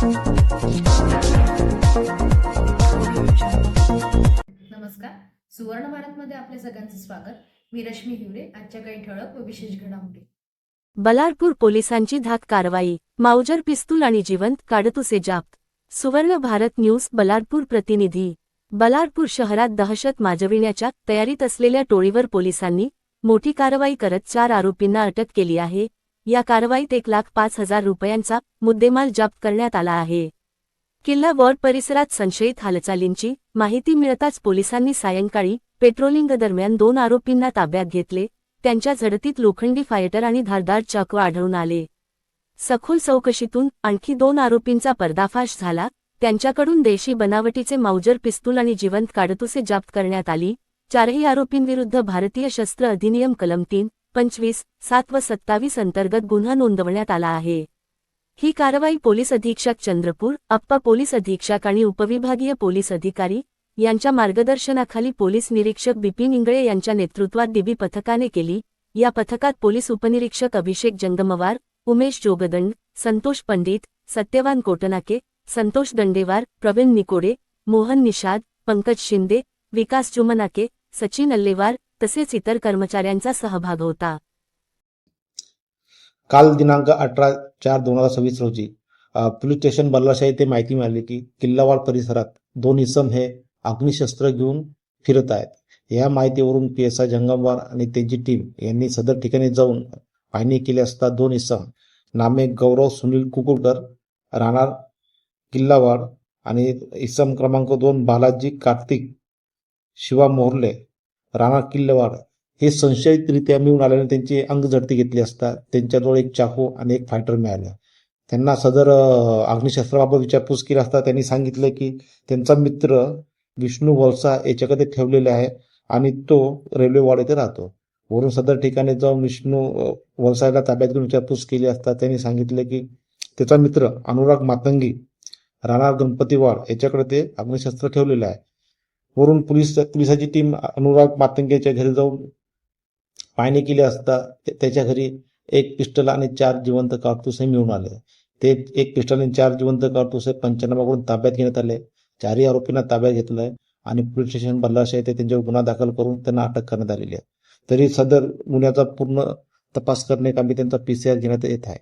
नमस्कार, सुवर्ण भारतमध्ये आपले सगळ्यांचे स्वागत. मी रश्मी हिवरे. आजच्या काही ठळक व विशेष घडामोडी. बलारपूर पोलिसांची धाक कारवाई, माउजर पिस्तूल आणि जिवंत काडतुसे जप्त. सुवर्ण भारत न्यूज बलारपूर प्रतिनिधी. बलारपूर शहरात दहशत माजविण्याच्या तयारीत असलेल्या टोळीवर पोलिसांनी मोठी कारवाई करत 4 आरोपींना अटक केली आहे. या कारवाईत 1,05,000 रुपयांचा मुद्देमाल जप्त करण्यात आला आहे. किल्ला वॉर्ड परिसरात संशयित हालचालींची माहिती मिळताच पोलिसांनी सायंकाळी पेट्रोलिंग दरम्यान 2 आरोपींना ताब्यात घेतले. त्यांच्या झडतीत लोखंडी फायटर आणि धारदार चाकू आढळून आले. सखोल चौकशीतून आणखी 2 आरोपींचा पर्दाफाश झाला. त्यांच्याकडून देशी बनावटीचे माउजर पिस्तूल आणि जिवंत काडतुसे जप्त करण्यात आली. 4ही आरोपींविरुद्ध भारतीय शस्त्र अधिनियम कलम 3, 25, 7 व 27 अंतर्गत गुन्हा नोंदवण्यात आला आहे. ही कारवाई पोलीस अधीक्षक चंद्रपूर, अप्पा पोलीस अधीक्षक आणि उपविभागीय पोलीस अधिकारी यांच्या मार्गदर्शनाखाली पोलीस निरीक्षक बिपिन इंगळे यांच्या नेतृत्वात डीबी पथकाने केली. या पथकात पोलीस उपनिरीक्षक अभिषेक जंगमवार, उमेश जोगदंड, संतोष पंडित, सत्यवान कोटनाके, संतोष दंडेवार, प्रवीण निकोडे, मोहन निषाद, पंकज शिंदे, विकास जुमनाके, सचिन अल्लेवार तसेच इतर कर्मचाऱ्यांचा सहभाग होता. काल दिनांक 18/4/2026 रोजी पोलीस स्टेशन बल्लाशाही येथे माहिती मिळाली की किल्लावाड परिसरात 2 इसम हे अग्निशस्त्र घेऊन फिरत आहेत. या माहितीवरून PSI जंगमवार आणि त्यांची टीम यांनी सदर ठिकाणी जाऊन पाहणी केली असता 2 इसम नामे गौरव सुनील कुकुळकर राहणार किल्लावाड आणि इसम क्रमांक 2 बालाजी कार्तिक शिवा मोहर्ले राहणार किल्लावाड हे संशयितरित्या मिळून आल्याने त्यांची अंगझडती घेतली असता त्यांच्याजवळ 1 चाकू आणि 1 फायटर मिळाला. त्यांना सदर अग्निशस्त्राबाबत विचारपूस केली असता त्यांनी सांगितले की त्यांचा मित्र विष्णू वलसा याच्याकडे ठेवलेले आहे आणि तो रेल्वेवाड येथे राहतो. वरून सदर ठिकाणी जाऊन विष्णू वलसाला ताब्यात घेऊन विचारपूस केली असता त्यांनी सांगितले की त्याचा मित्र अनुराग मातंगी राहणार गणपतीवाड याच्याकडे ते अग्निशस्त्र ठेवलेले आहे. वरून पोलिसाची टीम अनुराग मातंगेच्या घरी जाऊन पाहणी केली असता त्याच्या घरी 1 पिस्टल आणि 4 जिवंत कारतुसे मिळून आले. ते 1 पिस्टल आणि 4 जिवंत कारतुसे पंचनामाकडून ताब्यात घेण्यात आले. 4ही आरोपींना ताब्यात घेतलंय आणि पोलीस स्टेशन बल्लाशाही येथे त्यांच्यावर गुन्हा दाखल करून त्यांना अटक करण्यात आलेली आहे. तरी सदर गुन्ह्याचा पूर्ण तपास करणे कामी त्यांचा PCR घेण्यात येत आहे.